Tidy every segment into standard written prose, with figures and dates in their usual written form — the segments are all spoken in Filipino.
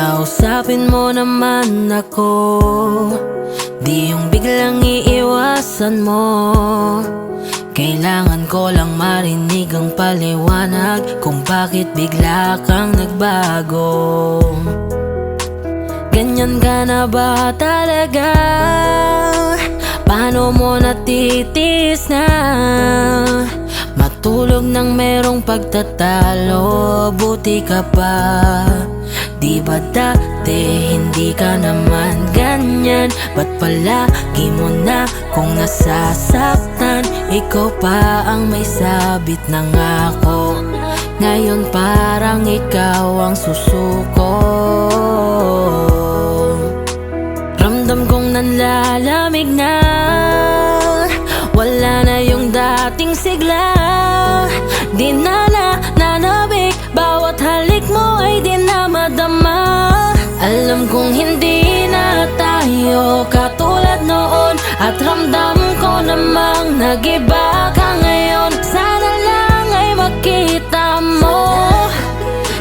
Kausapin mo naman ako, di yung biglang iiwasan mo. Kailangan ko lang marinig ang paliwanag kung bakit bigla kang nagbago. Ganyan ka na ba talaga? Paano mo natitiis na matulog nang merong pagtatalo? Buti ka pa, di ba dati hindi ka naman ganyan? Ba't palagi mo na kung nasasaktan? Ikaw pa ang may sabit ng ako. Ngayon parang ikaw ang susuko. Ramdam kong nanlalamig na, wala na yung dating sigla. Di na nananabik, bawat halik mo ay di na madama. Alam kong hindi na tayo katulad noon, at ramdam ko namang nag-iba ka ngayon. Sana lang ay makita mo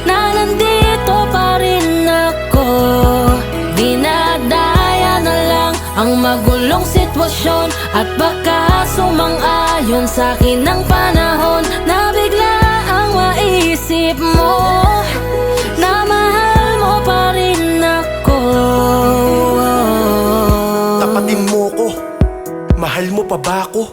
na nandito pa rin ako. Dinadaya na lang ang magulong sitwasyon, at baka sumang-ayon sa'kin ang panahon na bigla ang maisip mo na mahal mo pa rin ako. Tapatin mo ko, mahal mo pa ba ako?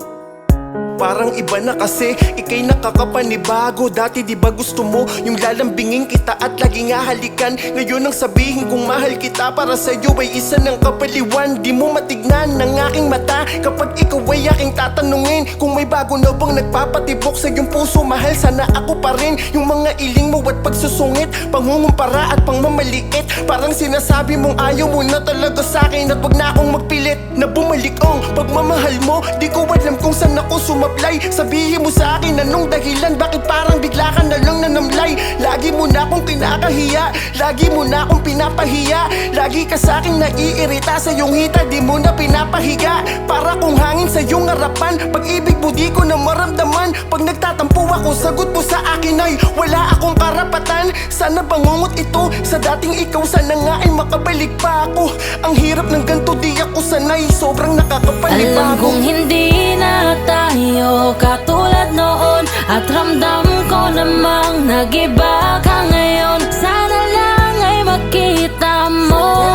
Parang iba na kasi, ika'y nakakapanibago. Dati di ba gusto mo yung lalambingin kita at laging hahalikan? Ngayon ang sabihin kung mahal kita, para sa'yo ay isa ng kapaliwan. Di mo matignan ng aking mata kapag ikaw ay aking tatanungin kung may bago na bang nagpapatibok sa iyong puso. Mahal, sana ako pa rin. Yung mga iling mo at pagsusungit, pangungumpara at pangmamaliit, parang sinasabi mong ayaw mo na talaga sa'kin, at wag na akong magpilit na bumalik ang pagmamahal mo. Di ko alam kung saan ako sumablay. Sabihin mo sa akin anong dahilan, bakit parang bigla ka na lang nanamlay? Lagi mo na akong kinakahiya, lagi mo na akong pinapahiya. Lagi ka sa akin naiirita, sa iyong hita di mo na pinapahiga. Para kung hangin sa iyong harapan, pag-ibig mo di ko na maramdaman. Pag nagtatampo ako, sagot mo sa akin ay wala akong karapatan. Sana bangungot ito sa dating ikaw, sana nga ay makabalik pa ako. Ang hirap ng ganito, di ako sanay, sobrang nakakapanibago. Alam kong hindi na tayo katulad noon, at ramdam ko namang nag-iba ka ngayon. Sana lang ay makita mo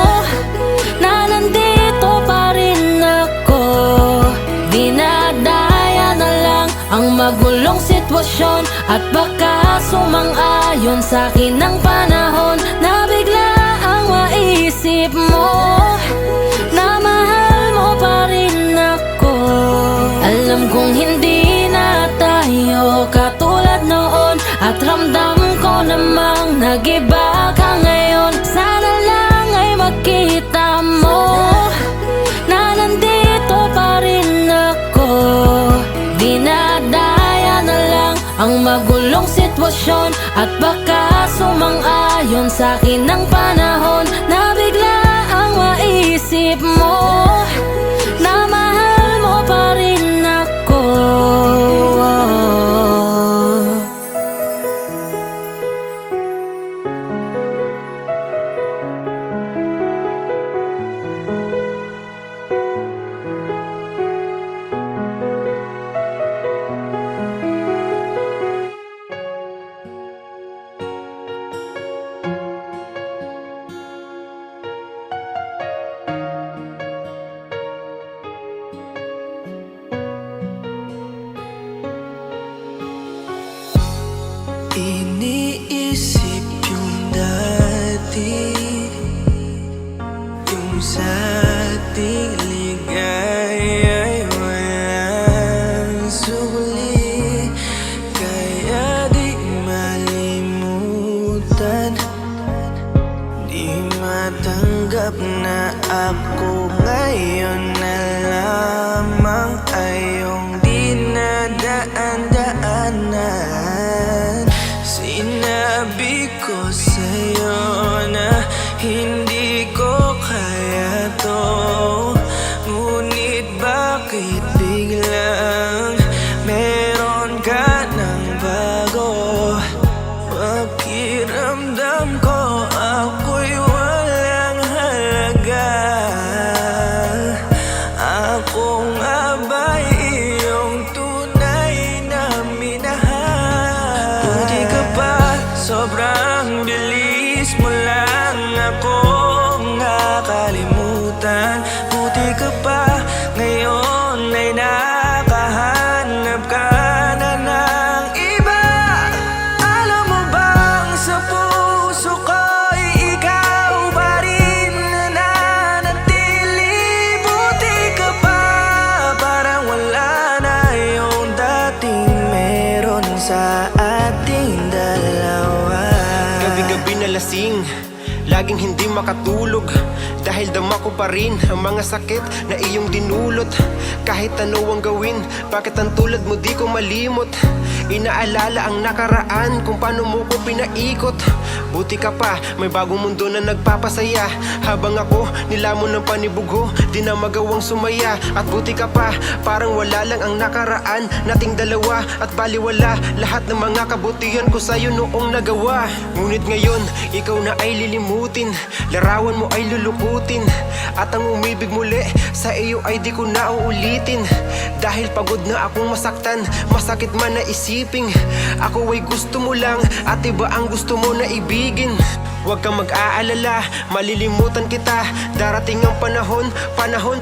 na nandito pa rin ako. Dinadaya na lang ang magulong sitwasyon, at baka sumang-ayon sa'kin ang panahon na bigla ang maisip mo na mahal mo pa rin ako. Alam kong hindi na tayo katulad noon, at ramdam ko namang nag-iba ka ngayon. Sana lang ay makita mo na nandito pa rin ako. Dinadaya na lang ang magulong sitwasyon, at baka sumang-ayon sa'kin ang panahon na bigla ang maisip mo na mahal mo pa rin ako. Iniisip yung dati, yung sa ating ligaya'y walang suli. Kaya di malimutan, di matanggap na ako ngayon na lamang ay iyong dinadaan-daanan. Sinabi ko sa'yo na hindi ko kaya to, ngunit bakit biglang meron ka ng bago? Pakiramdam ko ako'y sobrang bilis mo lang akong nakalimutan. Buti ka pa ngayon ay nakahanap ka na ng iba. Alam mo bang sa puso ko'y ikaw pa rin nananatili. Buti ka pa, parang wala na yung dating meron sa ating dalawa. Gabi-gabi na lasing, laging hindi makatulog, dahil dama ko pa rin ang mga sakit na iyong dinulot. Kahit ano ang gawin, bakit ang tulad mo di ko malimot? Inaalala ang nakaraan, kung paano mo ko pinaikot. Buti ka pa, may bagong mundo na nagpapasaya. Habang ako, nilamon ng panibugho, di na magawang sumaya. At buti ka pa, parang wala lang ang nakaraan nating dalawa. At baliwala lahat ng mga kabutihan ko sa'yo noong nagawa. Ngunit ngayon, ikaw na ay lilimutin, larawan mo ay lulukutin, at ang umibig muli sa iyo ay di ko na uulitin. Dahil pagod na akong masaktan, masakit man na isiping ako ay gusto mo lang at iba ang gusto mo na ibigin. Huwag kang mag-aalala, malilimutan kita. Darating ang panahon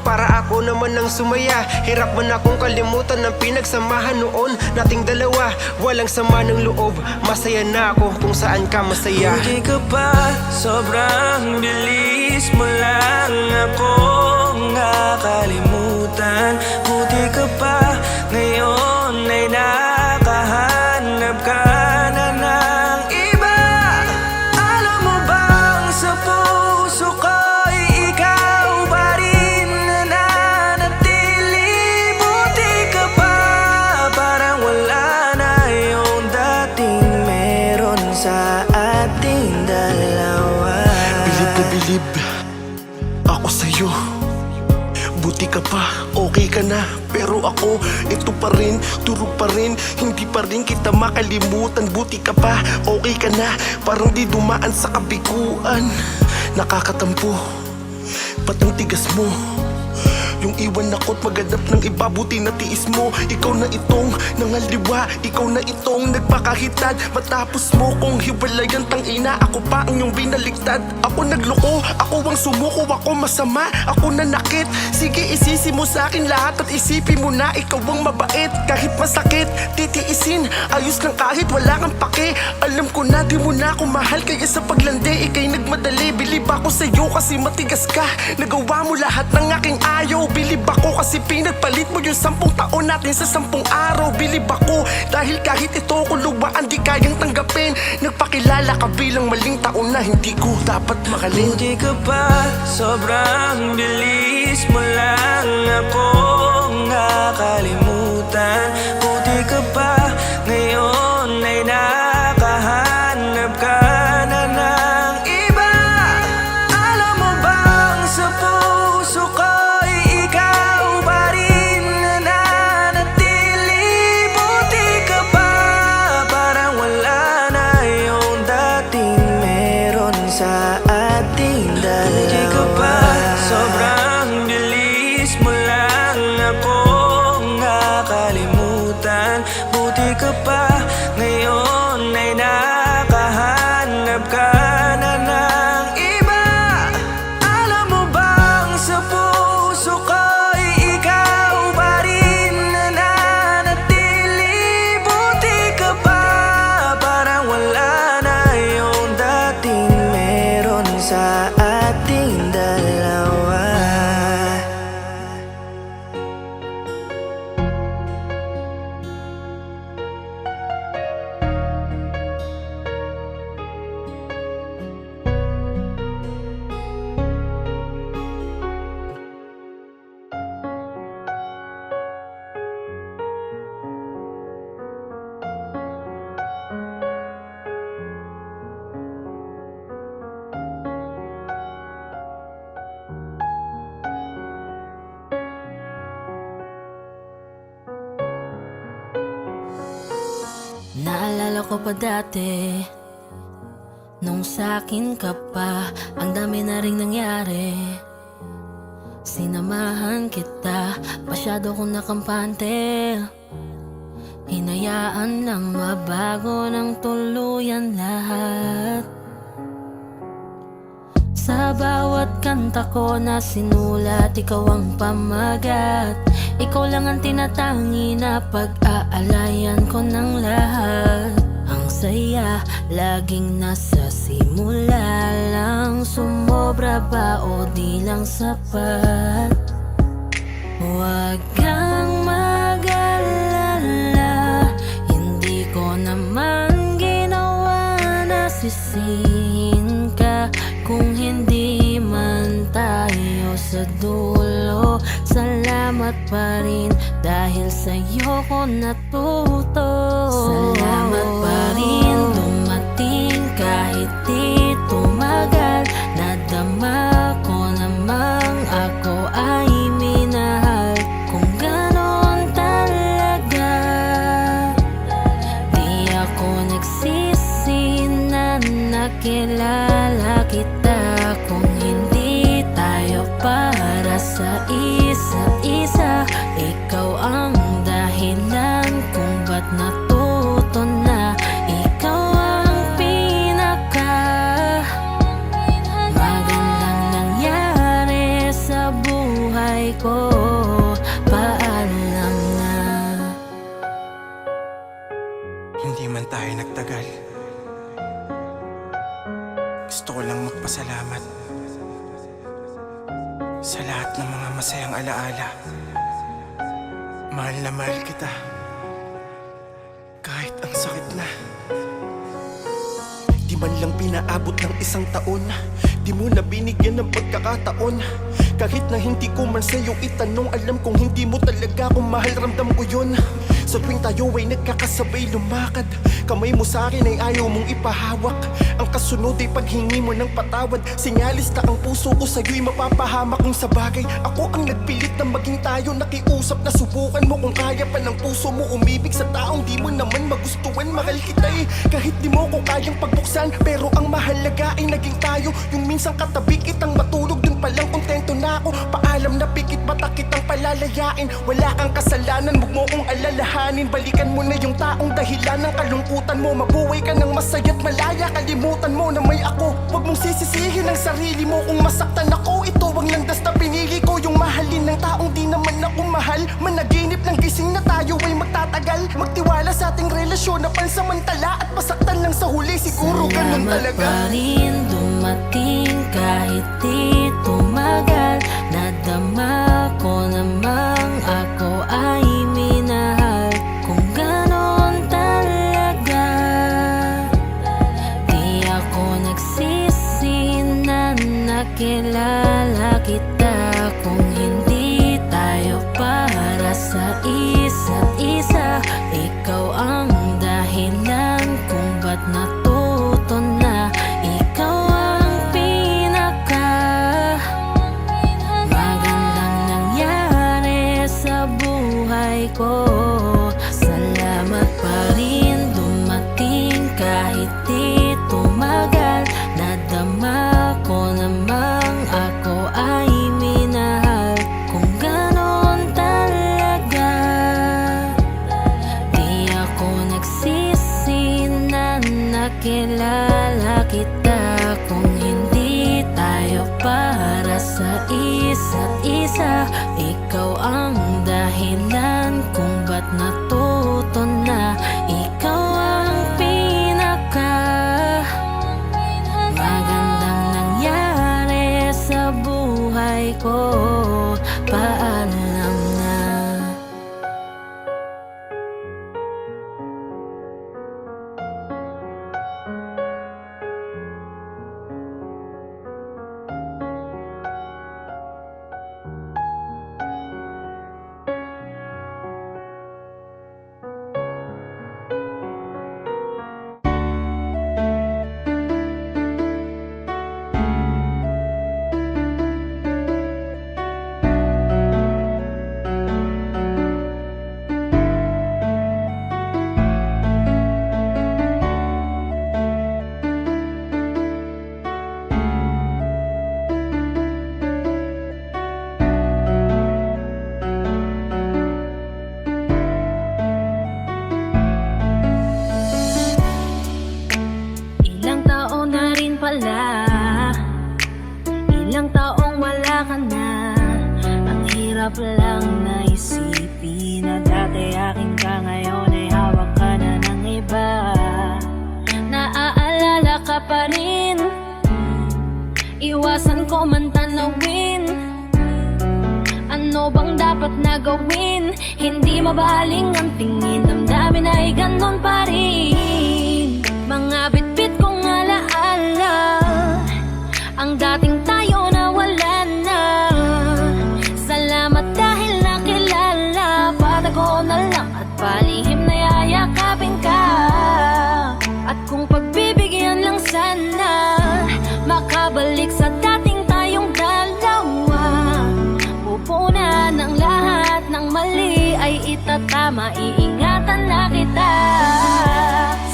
para ako naman ang sumaya. Hirap man akong kalimutan ng pinagsamahan noon nating dalawa. Walang sama ng loob, masaya na ako kung saan ka masaya. Buti ka pa, sobrang bilis mo lang akong nakalimutan. Buti ka pa, ngayon ay nakahanap ka na ng iba. Alam mo bang sa puso ko'y ikaw pa rin nananatili. Buti ka pa, parang wala na yung dating meron sa ating dalawa. Bilib na bilib ako sa'yo. Buti ka pa, okay ka na. Pero ako, ito pa rin, turog pa rin, hindi pa rin kita makalimutan. Buti ka pa, okay ka na, parang di dumaan sa kabiguan. Nakakatampo, ba't ang tigas mo? Yung iwan ako't maghanap ng iba, buti na tiis mo. Ikaw na itong nangaliwa, ikaw na itong nagpakahitad. Matapos mo kong hiwalayan, tangina, ako pa ang iyong binaligtad. Ako nagloko, ako ang sumuko, ako masama, ako nanakit. Sige, isisi mo sa akin lahat at isipin mo na ikaw ang mabait. Kahit masakit, titiisin, ayos lang kahit wala kang pake. Alam ko na di mo na ako mahal, kaya sa paglandi ikay nagmadali. Bilib ako sa'yo kasi matigas ka, nagawa mo lahat ng aking ayaw. Bilib ako kasi pinagpalit mo yung 10 taon natin sa 10 araw. Bilib ako dahil kahit ito ko luwaan di kayang tanggapin. Nagpakilala ka bilang maling taon na hindi ko dapat makalin. Buti ka pa, sobrang bilis mo lang akong nakalimutan. Buti ka pa, ngayon ay nakahanap ka na ng iba. Alam mo bang sa puso ko'y ikaw pa rin nananatili. Buti ka pa, parang wala na yung dating meron sa ating dalawa. Buti ka pa, sobrang bilis mo lang akong nakalimutan. Buti ka pa, ngayon ay nakahanap ka na ng iba. Alam mo bang sa puso ko'y ikaw pa rin nananatili. Buti ka pa, parang wala na yung dating meron sa ating dalawa. Naalala ko pa dati, nung sa'kin ka pa, ang dami na ring nangyari. Sinamahan kita, masyado kong nakampante. Hinayaan lang mabago ng tuluyan lahat. Sa bawat kanta ko na sinulat, ikaw ang pamagat. Ikaw lang ang tinatangi na pag-aalayan ko ng lahat. Ang saya, laging nasa simula lang. Sumobra ba o di lang sapat? Huwag kang mag-alala, hindi ko naman ginawa na sisihin ka. Kung hindi man tayo sa dulo, salamat pa rin dahil sa'yo ko natuto. Salamat pa rin dumating kahit di tumagal. Nadama ko namang ako ay minahal. Kung ganon talaga, di ako nagsisi na nakilala kita. Kung hindi tayo para sa isa't isa, ikaw ang dahilan kung ba't natuto na. Ikaw ang pinaka magandang nangyari sa buhay ko. Paalam na. Hindi man tayo nagtagal, gusto ko lang magpasalamat sa lahat ng mga masayang alaala. Mahal na mahal kita, kahit ang sakit na. Di man lang pinaabot ng isang taon, di mo na binigyan ng pagkakataon. Kahit na hindi ko man sa'yo itanong, alam kong hindi mo talaga kung mahal, ramdam ko yun. Sa tuwing tayo ay nagkakasabay lumakad, kamay mo sa akin ay ayaw mong ipahawak. Ang kasunod ay paghingi mo ng patawad. Sinyalis na ang puso ko sa'yo'y mapapahamak. Kung sa bagay, ako ang nagpilit na maging tayo. Nakiusap na subukan mo kung kaya pa ng puso mo umibig sa taong di mo naman magustuhan. Mahal kita kahit di mo ko kayang pagbuksan, pero ang mahalaga ay naging tayo. Yung minsan katabi kitang matulog, dun palang kontento na ako. Paalam na pikit bata kitang palalayain. Wala kang kasalanan, huwag mo kong alalahanin. Balikan mo na yung taong dahilan ng kalungkutan mo. Mabuhay ka ng masaya't malaya, kalimutan mo na may ako. Huwag mong sisisihin ang sarili mo kung masaktan ako. Ito ang landas na pinili ko, yung mahalin ng taong di naman ako mahal. Managinip ng gising na tayo ay magtatagal. Magtiwala sa ating relasyon na pansamantala, at masaktan lang sa huli, siguro ganun talaga. Salamat pa rin dumating kahit di tumagal. Nadama ko namang ako ay minahal. Kung ganon talaga, di ako nagsisi na nakilala kita. Kung hindi tayo para sa isa't isa, ikaw ang dahilan kung ba't natuto na. Ikaw ang pinaka magandang nangyari sa buhay ko. Salamat pa rin dumating kahit di tumagal. Nadama ko namang ako ay minahal. Kung ganon talaga, di ako nagsisi na nakilala kita. Kung hindi tayo para sa isa't isa, ikaw ang dahilan kung ba't natuto na. Ikaw ang pinaka magandang nangyari sa buhay ko. Paalam na. pala. Ilang taong wala ka na. Ang hirap lang na isipin na dati akin ka, ngayon ay hawak ka na ng iba. Naaalala ka pa rin, iwasan ko man tanawin. Ano bang dapat na gawin? Hindi mabaling ang tingin, damdamin ay ganon pa rin. Mga bitbit kong alaala, ang dating tayo na wala na. Salamat dahil nakilala, patago na lang at palihim na yayakapin ka. At kung pagbibigyan lang sana, makabalik sa dating tayong dalawa. Pupunan ng lahat ng mali ay itatama, iingatan na kita.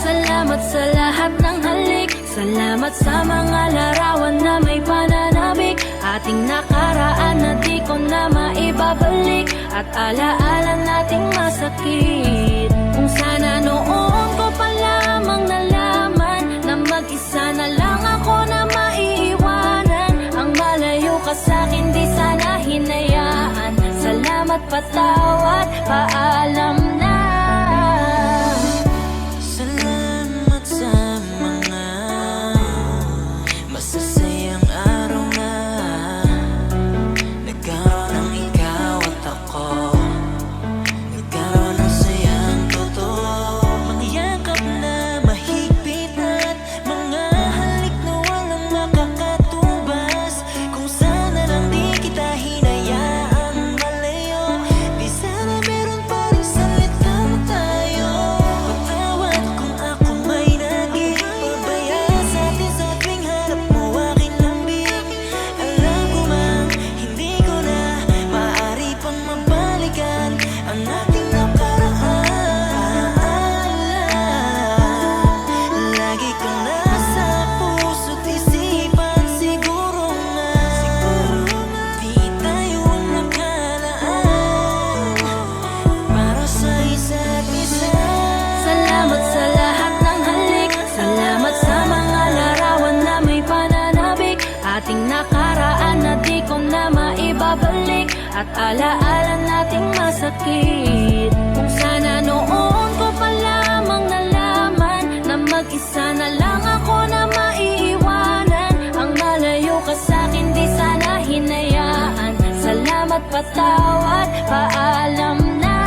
Salamat sa lahat ng halik, salamat sa mga larawan na may pananabik. Ating nakaraan na di ko na maibabalik, at alaala nating masakit. Kung sana noon ko pa lamang nalaman na mag-isa na lang ako na maiiwanan. Ang malayo ka sa'kin di sana hinayaan. Salamat, patawad, paalam na. Salamat sa mga masasayang araw na nagkaroon ng ikaw at ako. Nagkaroon ng sayang totoo, mga yakap na mahigpit at mga halik na walang makakatubas. Kung sana lang di kita hinayaan malayo, di sana meron pa rin salita mo tayo. Patawad kung ako may naging pabaya sa atin sa tuwing harap mo aking lambing. Alam ko mang hindi ko na maaari pang mabalikan ang ating nakaraan. Lagi kang nasa puso't isipan, siguro nga di tayo ang nakalaan para sa isa't isa. Salamat sa lahat ng halik, salamat sa mga larawan na may pananabik. Ating nakaraan na di ko na maibabalik, at alaala nating masakit. Kung sana noon ko pa lamang nalaman na mag-isa na lang ako na maiiwanan. Ang malayo ka sa'kin di sana hinayaan. Salamat, patawad, paalam na.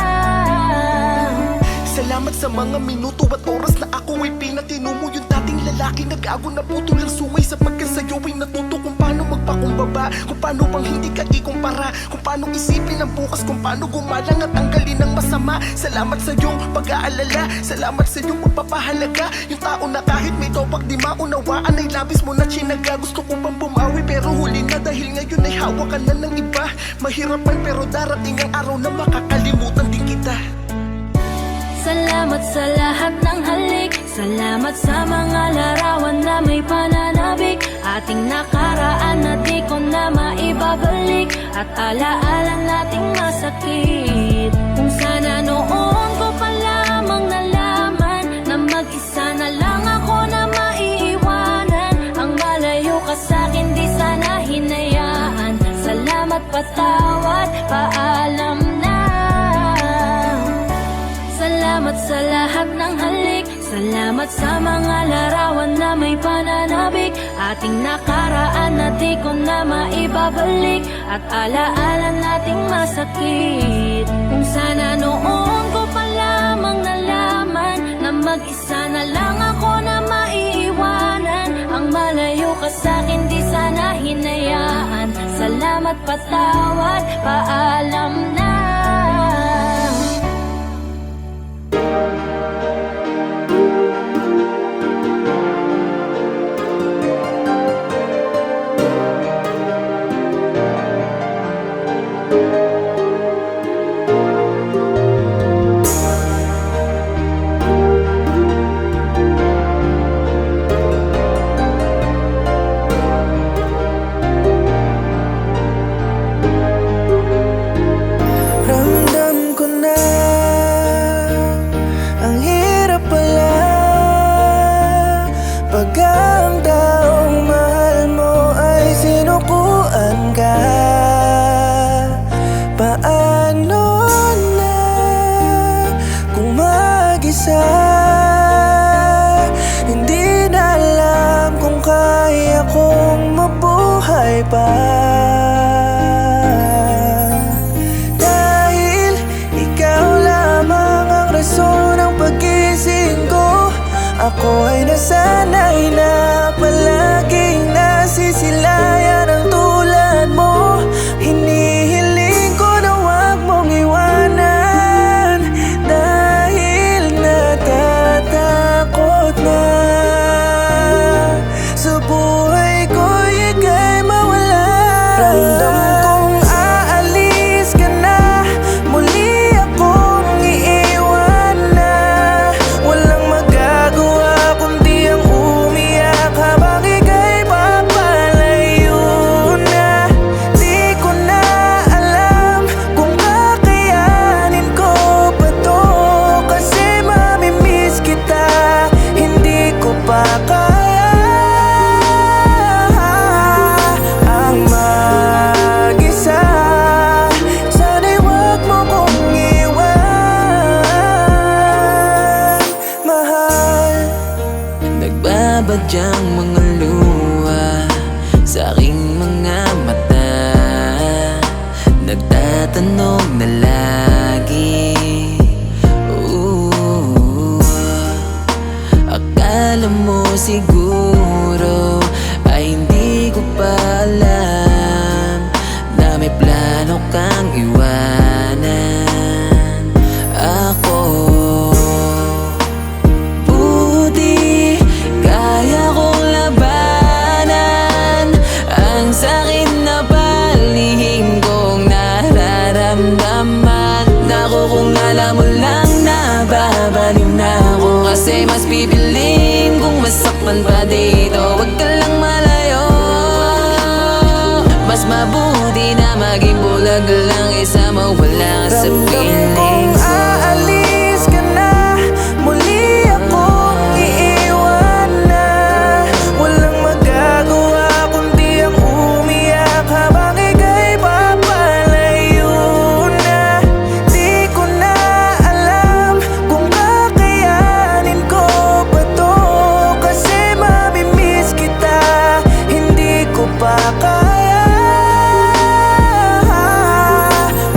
Salamat sa mga minuto at oras na ako ay pinatino mo. Yung dating lalaki nag-ago na putol ang sungay, sapagkat sa'yo ay natuto kung paano magpakumbaba, kung paano bang hindi ka ikumpara, kung paano isipin ang bukas, kung paano gumalang at tanggalin ang masama. Salamat sa iyong pag-aalala, salamat sa iyong pagpapahalaga. Yung tao na kahit may topak di maunawaan ay labis mo na chinaga. Gusto ko pang bumawi pero huli na, dahil ngayon ay hawak ka na ng iba. Mahirap man pero darating ang araw na makakalimutan din kita. Salamat sa lahat ng halik, salamat sa mga larawan na may pananabik. Ating nakaraan na di ko na maibabalik, at alaala nating masakit. Kung sana noon ko pa lamang nalaman na mag-isa na lang ako na maiiwanan. Ang malayo ka sa'kin di sana hinayaan. Salamat, patawad, paalam na. Salamat sa lahat ng halik, salamat sa mga larawan na may pananabik. Ating nakaraan na di ko na maibabalik, at alaala nating masakit. Kung sana noon ko pa lamang nalaman na mag-isa na lang ako na maiiwanan. Ang malayo ka sa'kin di sana hinayaan. Salamat, patawad, paalam na. pa. Dahil ikaw lamang ang rason ng pagising ko. Ako ay nasanay na palaging nasisilayan ang tulad mo. Hinihiling ko na huwag mong iwanan, dahil natatakot na sa buhay ko ika'y mawala. Ramdam kong aalis ka na, muli akong iiwan na. Walang magagawa kundi ang umiyak habang ika'y papalayo na. Di ko na alam kung kakayanin ko pa to, kasi mamimiss kita, hindi ko pa kaya ang mag-isa. Sana'y huwag mo kong iwan, mahal. Nagbabadyang mga luha sa aking mga mata, nagtatanong na lagi, ooh, akala mo siguro ay hindi ko pa alam na may plano kang iwanan ako. Buti kaya kong labanan ang sakit na palihim kong nararamdaman. Naku, kung alam mo lang na babaliw na ako, kasi mas bibiling kung masakpan pa dito. Huwag ka lang malayo, mas mabuti na maging bulag lang isa mawala ka sa feelings mo. Aalis ka na, muli akong iiwan na. Walang magagawa kundi ang umiyak habang ika'y papalayo na. Di ko na alam kung kakayanin ko pa to, kasi mamimiss kita, hindi ko pa kaya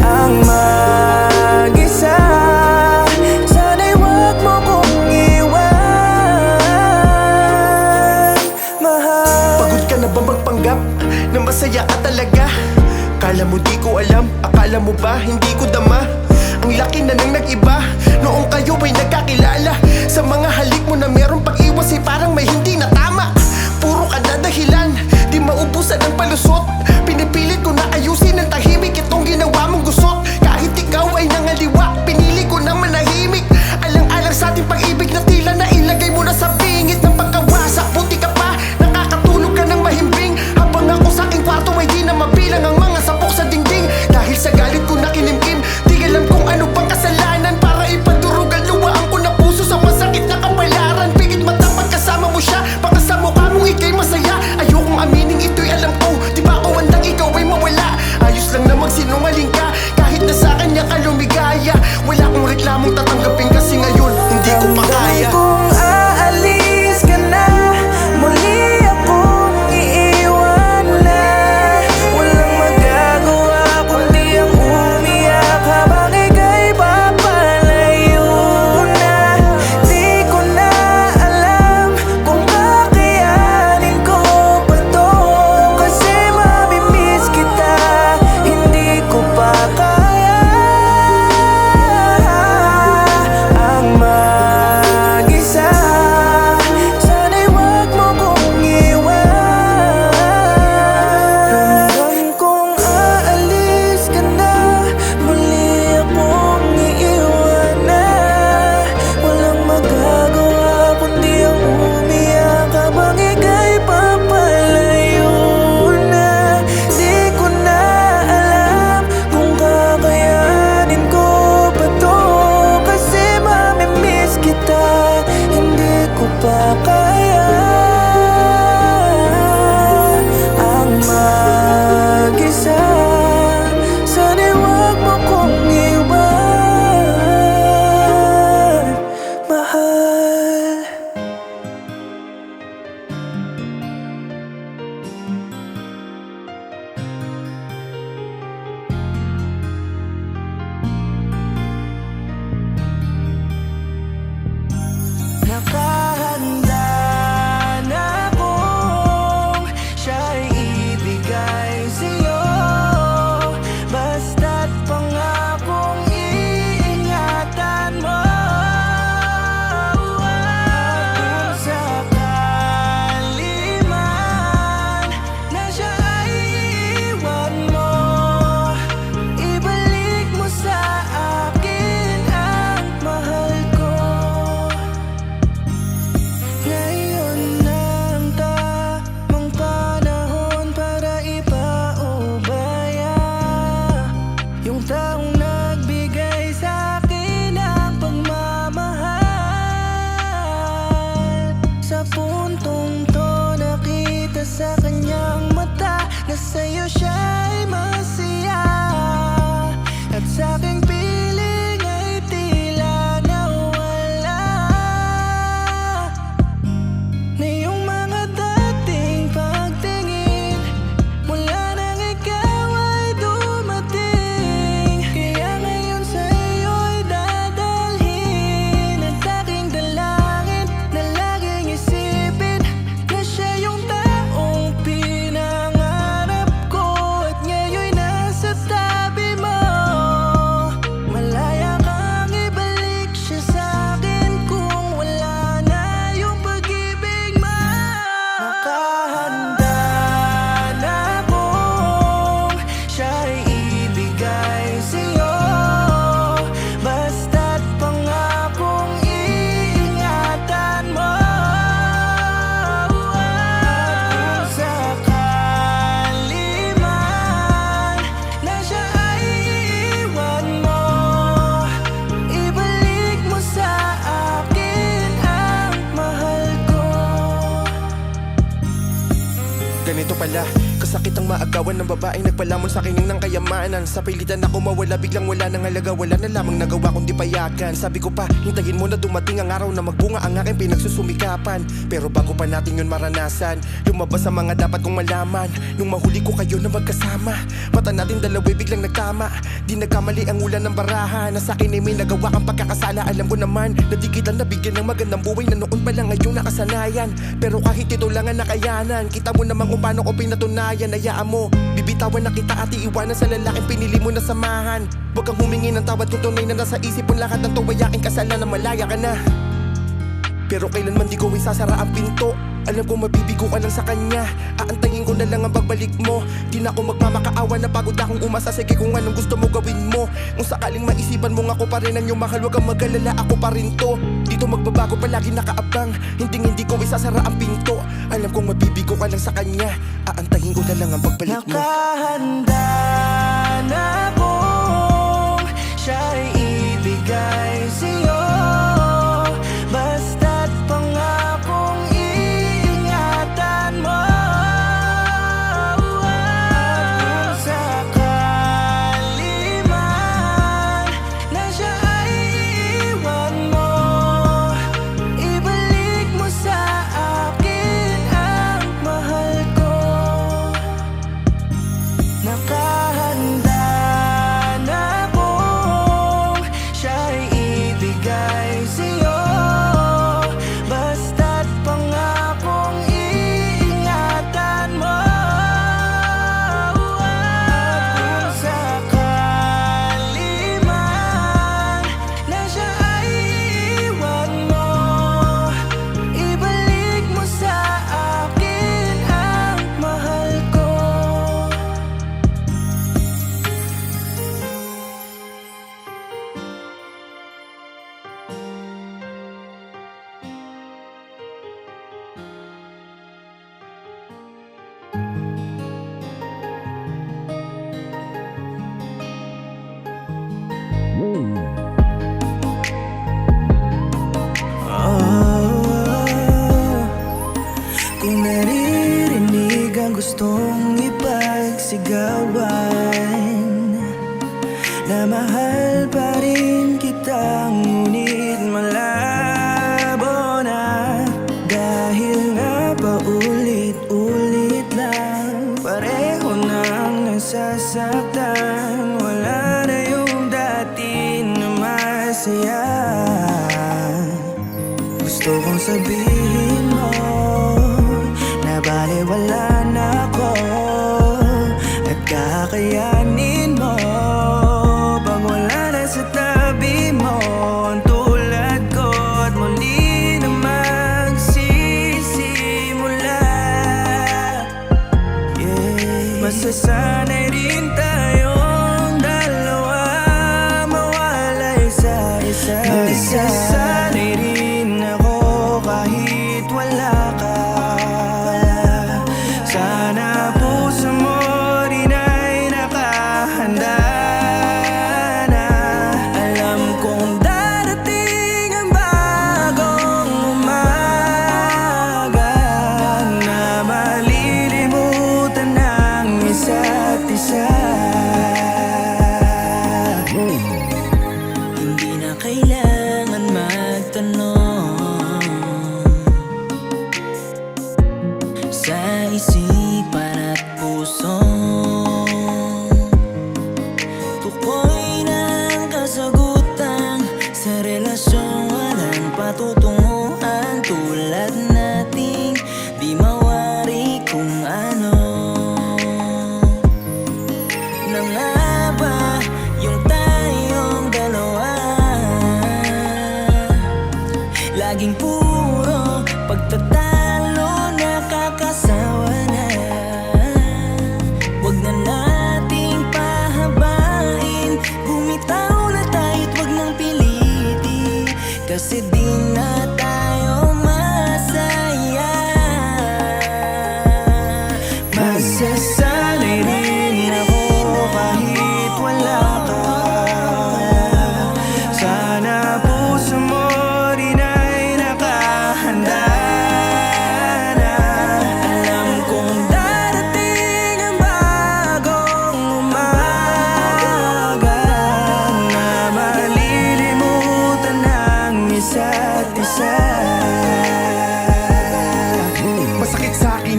ang mag-isa. Sana'y huwag mo kong iwan, mahal. Pagod ka na ba magpanggap na masaya ka talaga? Kala mo di ko alam, akala mo ba hindi ko dama? Ang laki na nang nag-iba noong kayo ay nagkakilala. Sa mga halik mo na meron pag-iwas ay parang may hindi na tama. Puro ka na dahilan, di maubusan ng palusot. Pinipilit ko na ayusin ang tahimik itong ginawa mong gusot. Kahit ikaw ay nangaliwa, pinili ko na manahimik. Alang-alang sa ating pag-ibig na tila na ilagay mo na sa bingit ng pagkawasak. Buti ka pa, nakakatulog ka ng mahimbing, habang ako sa aking kwarto ay di na mabilang ang mga sapok sa dingding. Dahil sa galit ko na kinimkim, di alam kung ano pang kasalanan para ipadurog ang luwaan ko na puso sa masakit na kapalaran. Pigit mata pagkasama mo siya, baka sa mukha mong ika'y masaya. Ayokong aminin ito'y alam ko, di ba ako ganito pala. Kasakit ang maagawan ng babaeng nagpalamon sa kining ng kayamanan. Sa pilitan ako mawala, biglang wala ng halaga. Wala na lamang nagawa kundi payagan. Sabi ko pa, hintayin mo na dumating ang araw na magbunga ang aking pinagsusumikapan. Pero bago pa natin yun maranasan, lumabas ang mga dapat kong malaman. Nung mahuli ko kayo na magkasama, mata natin dalawa'y biglang nagtama. Di nagkamali ang ulan ng baraha, na sa akin ay may nagawa kang pagkakasala. Alam ko naman, na di kita nabigyan ng magandang buhay, na noon pa lang ngayong nakasanayan. Pero kahit ito lang ang nakayanan, kita mo naman kung paano ko pinatunayan. Hayaan mo, bibitawan na kita at iiwanan sa lalaking pinili mo na samahan. Huwag kang humingi ng tawad kung tunay na nasa isip mo lahat ng tuway aking kasalanan, malaya ka na. Pero kailanman di ko isasara ang pinto. Alam ko mabibigo ka lang sa kanya, aantayin ko na lang ang pagbalik mo. Di na ako magmamakaawa na pagod akong umasa. Sige kung anong gusto mo gawin mo. Kung sakaling maisipan mo ako pa rin ang iyong mahal, huwag kang mag-alala, ako pa rin to. Dito magbabago palagi nakaabang, hindi ko isasara ang pinto. Alam kong mabibigo ka lang sa kanya, aantayin ko na lang ang pagbalik mo. Nakahanda na kong siya'y ibigay sa'yo. Basta't pangakong iingatan mo. At kung sakali man na siya ay iiwan mo, ibalik mo sa akin ang mahal ko. Nakahanda na kong siya'y ibigay sa'yo. Basta't pangakong iingatan mo. At kung sakali man na siya ay iiwan mo, ibalik mo sa akin ang mahal ko. Kung naririnig ang gustong ipagsigawan, na mahal pa rin kita, ngunit malabo na. Dahil nga paulit-ulit lang, pareho nang nasasaktan. Wala na yung dati na masaya. Gusto kong sabihin mo na baliwala na ako, at kakayanin mo pag wala na sa tabi mo ang tulad ko, at muli na magsisimula. Masasanay rin tayong dalawa mawalay sa isa't isa. Masasanay rin ako kahit wala ka. Sana puso mo rin ay nakahanda na. Alam kong darating ang bagong umaga, na malilimutan ng isa't isa. Hindi na kailangan magtanong sa isipan at puso. Tukoy ng kasagutan sa relasyong walang patutunguhan, tulad nating di mawari kung ano. Na nga ba yung tayong dalawa, laging puro pagtatalo, nakakasawa na.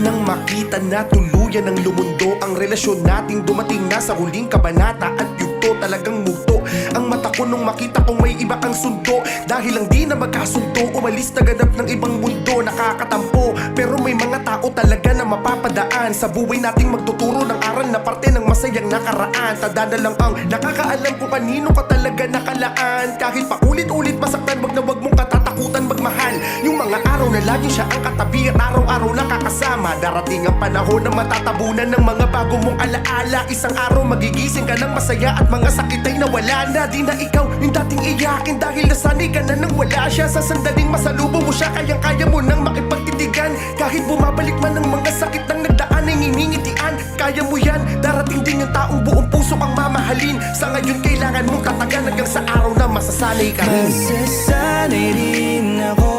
nang makita na tuluyan ng lumundo ang relasyon nating dumating na sa huling kabanata at yugto talagang mugto ang mata ko nung makita kong may iba kang sundo. Dahil lang di na magkasundo, umalis na ganap ng ibang mundo. Nakakatampo, pero may mga tao talaga na mapapadaan sa buhay nating magtuturo ng aral na parte ng masayang nakaraan. Tanda na lang ang nakakaalam kung kanino ka talaga nakalaan. Kahit paulit-ulit masaktan, wag na wag mong katatakutan magmahal. Yung mga araw na laging siya ang katabi at araw-araw nakakasama. Darating ang panahon na matatabunan ng mga bago mong alaala. Isang araw magigising ka ng masaya at mga sakit ay nawala na. Di na ikaw yung dating iyakin dahil nasanay ka na nang wala siya. Sa sandaling masalubong mo siya, kayang-kaya mo nang makipagtitigan. Kahit bumabalik man ng mga sakit ng nagdaan ay niningitian. Kaya mo yan, darating din yung taong buong puso ang mamahalin. Sa ngayon kailangan mong tatagan hanggang sa araw na masasanay ka rin. Masasanay rin ako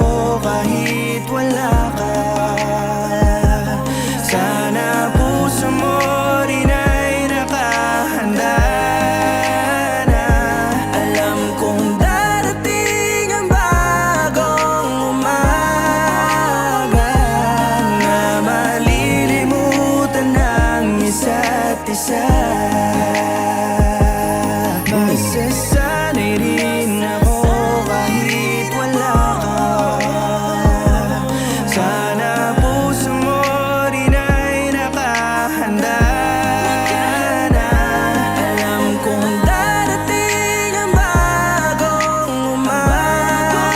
kahit wala ka. Sana puso mo rin ay nakahanda na. Alam kong darating ang bagong umaga na malilimutan ng isa't isa. Masasanay rin ako kahit wala ka. Sana puso mo rin ay nakahanda na. Alam kong darating ang bagong umaga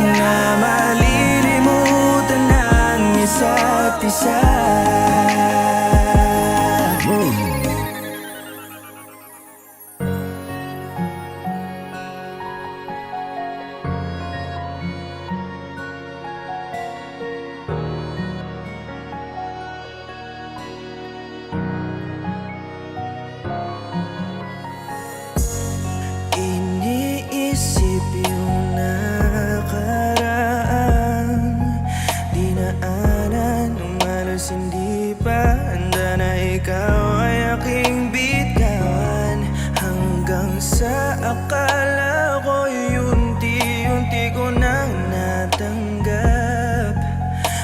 na malilimutan ng isa't isa. Iniisip yung nakaraan, dinaanan nung halos hindi pa handa na ikaw ay aking bitawan. Hanggang sa akala ko unti-unti ko nang natanggap.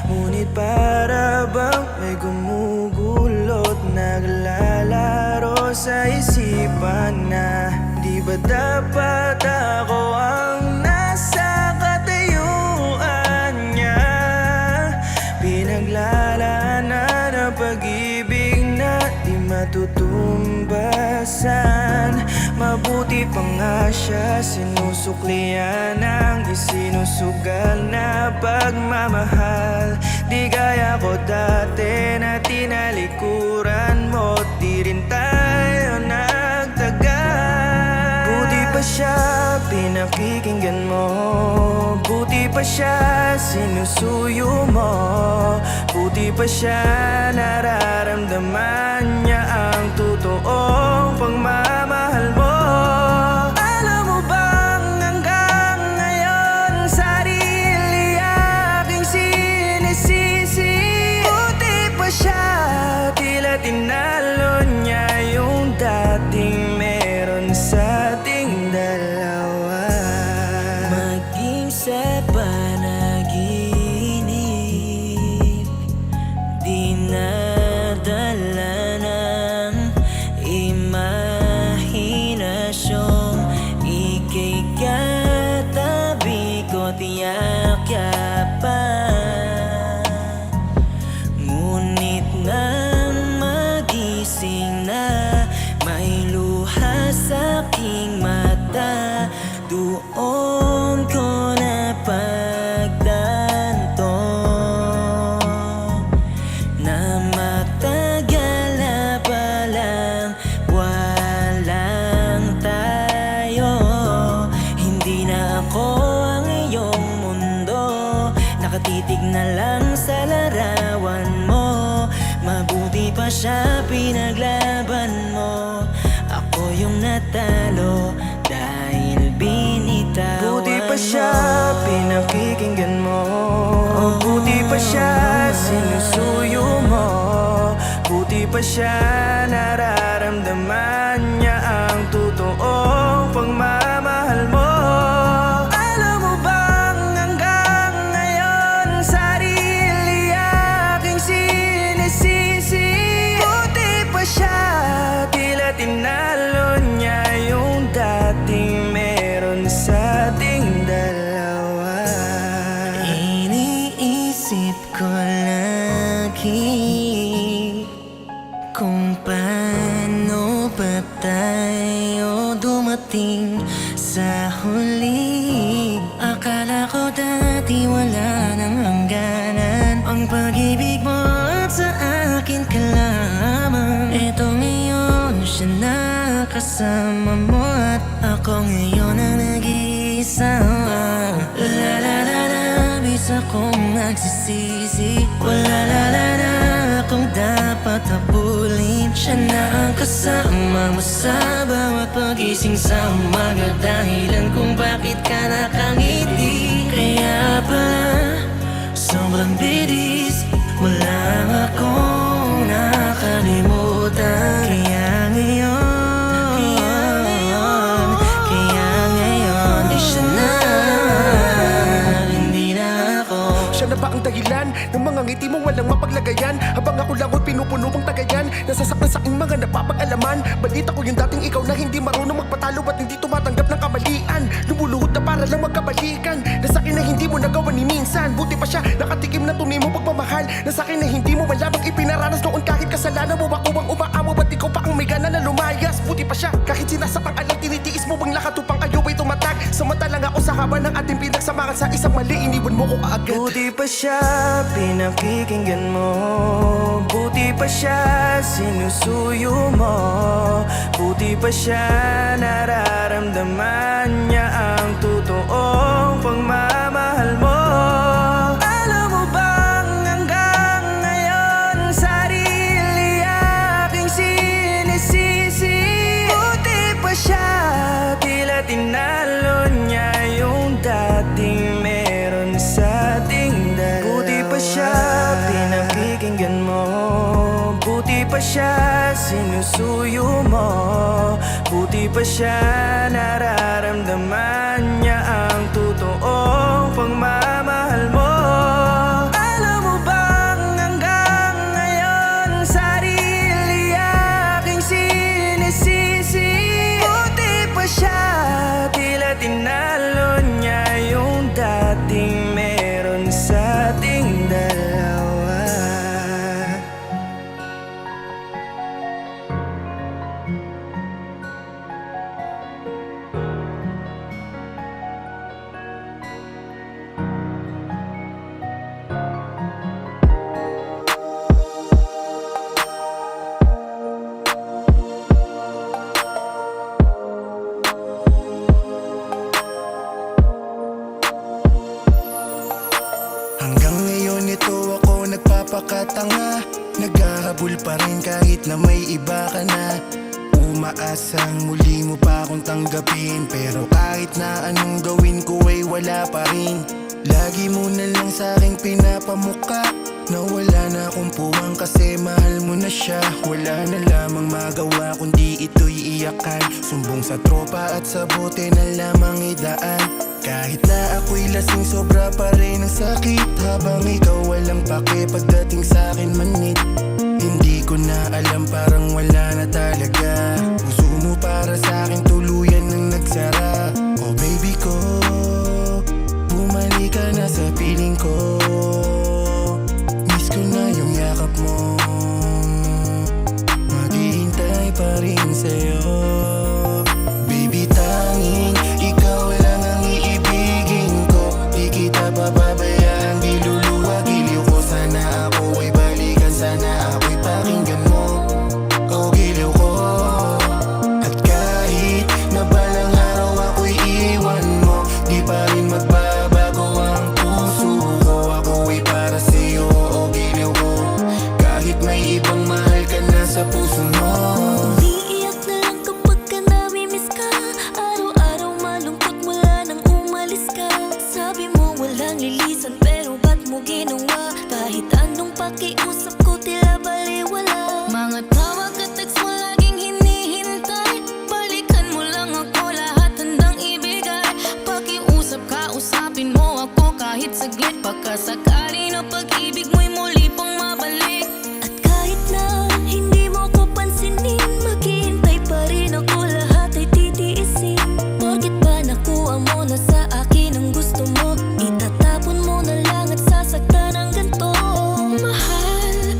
Ngunit para bang may gumugulot, naglalaro sa isipan na di ba dapat ako ang nasa katayuan niya? Pinaglalaanan ang pag-ibig na di matutumbasan. Mabuti pa nga siya, sinusuklian ang isinusugal na pagmamahal. Di gaya ko dati na tinalikuran mo, di rin tayo nagtagal. Buti pa siya, pinakikinggan mo. Buti pa siya, sinusuyo mo. Buti pa siya, nararamdaman niya ang totoong pagmamahal mo. Alam mo bang hanggang ngayon sarili aking sinisisi? Buti pa siya, tila tinalo niya yung dating meron sa ating dalawa. Maging sa panaginip, dinadala ng imahinasyong ika'y katabi ko't yakyapan. Ngunit nang magising na, may luha sa aking mata. Doon ko napagtanto na matagal na palang walang tayo. Hindi na ako ang iyong mundo, nakatitig na lang sa larawan mo. Mabuti pa siya, pinaglaban mo. Ako yung natalo dahil binitawan mo. Buti pa siya, pinakikinggan mo. Buti pa siya, sinusuyo mo. Buti pa siya, nararamdaman niya ang totoong pagmamahal mo. Alam mo bang hanggang ngayon sarili bakit? Kung paano ba tayo dumating sa huli? Akala ko dati wala nang hangganan ang pag-ibig mo at sa akin ka lamang. Eto ngayon siya na kasama mo at ako ngayon ang nag-iisa. La la la la, bisa kong nagsisisi. Wala la la la akong dapat habulin. Siya na ang kasama mo sa bawat pagising sa umaga. Dahilan kung bakit ka nakangiti. Kaya pala sobrang bilis, wala akong nakalimutan. Kaya ngayon di siya na, hindi na ako. Siya na ba ang dahilan ng mga ngiti mong walang mapaglagayan? Habang ako lang ko'y pinupuno mong tagayan, nasasaktan sa aking mga napapag-alaman. Balita ko yung dating ikaw na hindi marunong magpatalo at hindi tumatanggap ng kamalian. Lumuluhod na para lang magkabalikan, na sa'kin na hindi mo nagawa ni minsan. Buti pa siya nakatikim na tunay mo pagmamahal, na sa'kin na hindi mo malamang ipinaranas noon. Kahit kasalanan mo ako ang umaamo, ba't ikaw pa ang may gana na lumayas? Buti pa siya kahit sinasapang alang tinitiis mo bang lahat upang kayo ay tumatag. Samantalang ako sa haba ng ating pinagsamahan sa isang mali, iniwan mo ko agad. Buti pa siya pinakikinggan mo, buti pa siya sinusuyo mo, buti pa siya nararamdaman niya ang totoong pagmamahal mo. Alam mo bang hanggang ngayon sarili aking sinisisi? Buti pa siya tila tinalo niya yung dating meron sa ating dalawa. Buti pa siya pinakikinggan mo, buti pa siya sinusuyo mo, buti pa siya nararamdaman niya ang totoong pagmamahal mo. Alam mo bang hanggang ngayon sarili aking sinisisi? Buti pa siya tila tinalo niya yung dating meron sa ating dalawa. Hanggang ngayon ito ako nagpapakatanga, naghahabol pa rin kahit na may iba ka na. Umaasang muli mo pa akong tanggapin, pero kahit na anong gawin ko ay wala pa rin. Lagi mo na lang sa'king pinapamuka na wala na akong puwang kasi mahal mo na siya. Wala na lamang magawa kundi ito'y iyakan, sumbong sa tropa at sa bote na lamang idaan. Kahit na ako'y lasing sobra pa rin ang sakit, habang ikaw walang pake pagdating sa'kin manit. Hindi ko na alam, parang wala na talaga. Puso mo para sa'kin tuluyan ng nagsara. Oh baby ko, bumalik ka na sa piling ko. Miss ko na yung yakap mo, maghihintay pa rin sa'yo. Baby tanging ikaw lang ang iibigin ko, di kita pababayaan, di luluwa giliw ko. Sana ako ay balikan, sana ako'y pakinggan mo, oh giliw ko. At kahit na balang araw ako'y iwan mo, di pa rin magbabago ang puso ko. Ako ay para sa'yo, oh giliw ko, kahit may ibang mahal ka na sa puso mo. Umiiyak na lang kapag ka nami-miss ka, araw-araw malungkot mula nang umalis ka. Sabi mo walang lilisan pero ba't mo ginawa? Kahit anong pakiusap ko tila baliwala. Mga tawag at text mo laging hinihintay, balikan mo lang ako, lahat handang ibigay. Pakiusap ka, usapin mo ako kahit saglit, pagkasakali na pag-ibig mo'y muli pang mabalik. At kahit na hindi mo ko pansinin, maghihintay pa rin ako, lahat ay titiisin. Porket ba nakuha mo na sa akin ang gusto mo, itatapon mo na lang at sasaktan ang ganto. Mahal,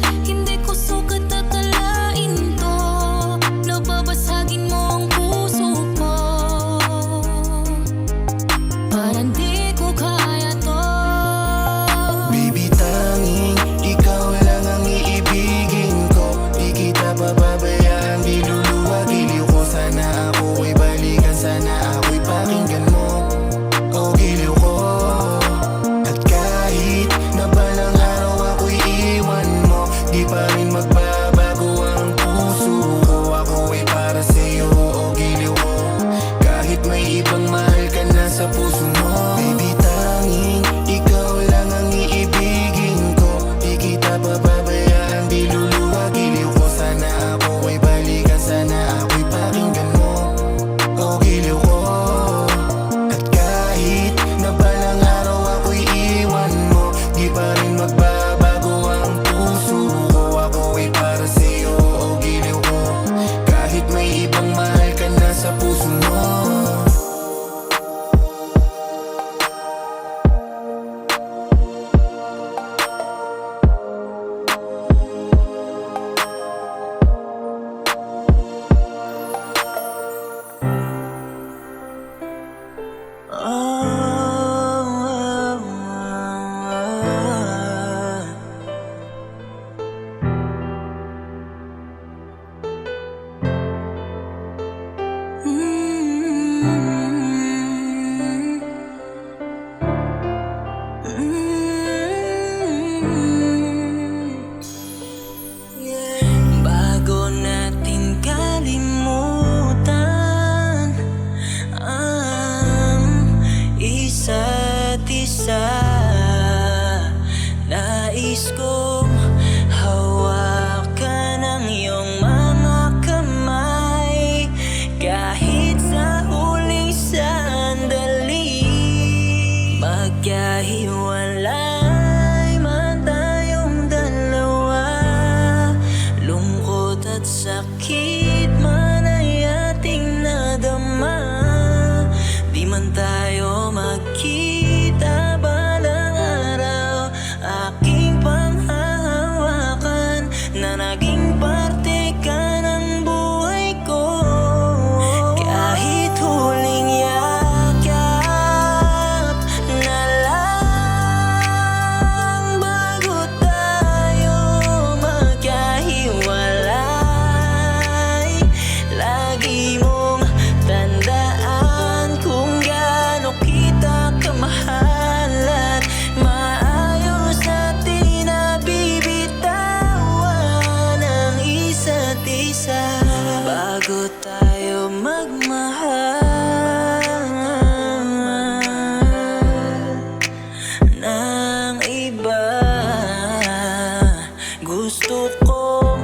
gusto kong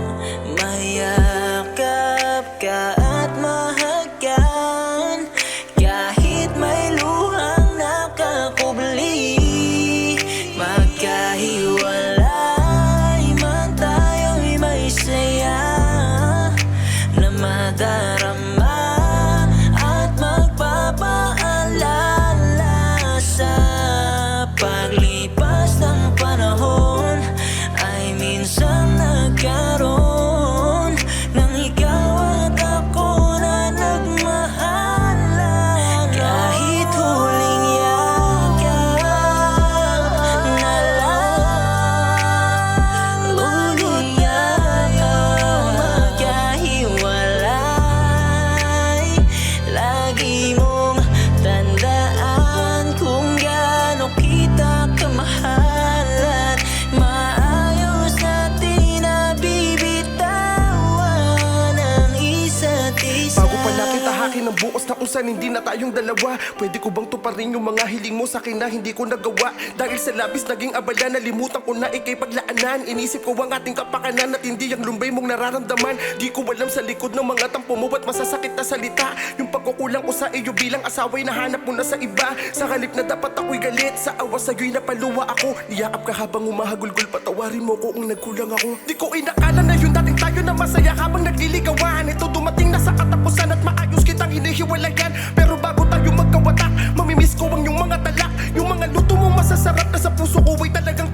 mayakap ka at mahagkan. Kahit may luhang nakakubli, magkahiwalay man tayo'y may saya na madarama at magpapaalala. Sa paglipas ng panahon ay minsan nagkaroon ng ikaw at ako na nagmahalan. Kahit huling yakap na lang, huling yakap magkahiwalay. Lagi mong tandaan kung gaano kita kamahalan. Maayos natin na bibitawan ang isa't isa. Bago pa natin tahakin ang bukas na kung saan hindi na tayong dalawa, pwede ko bang tuparin yung mga hiling mo sa akin na hindi ko nagawa? Dahil sa labis naging abala, nalimutan ko na ikay paglaanan. Inisip ko ang ating kapakanan at hindi ang lumbay mong nararamdaman. Di ko alam sa likod ng mga tampo mo at masasakit na salita. Yung pagkukulang ko sa iyo bilang asawa'y nahanap mo na sa iba. Sa halip na dapat ako'y galit, sa awa sa'yo'y napaluwa ako. Niyakap ka habang umahagulgol, patawarin mo ko kung nagkulang ako. Di ko inakala na yung dating tayo na masaya habang nagliligawan. Ito dumating na sa katapusan at maayos kitang hinihiwalayan. Pero bago tayo magkawatak, mamimiss ko ang yung mga talak. Yung mga luto mo masasarap na sa puso ko ay talagang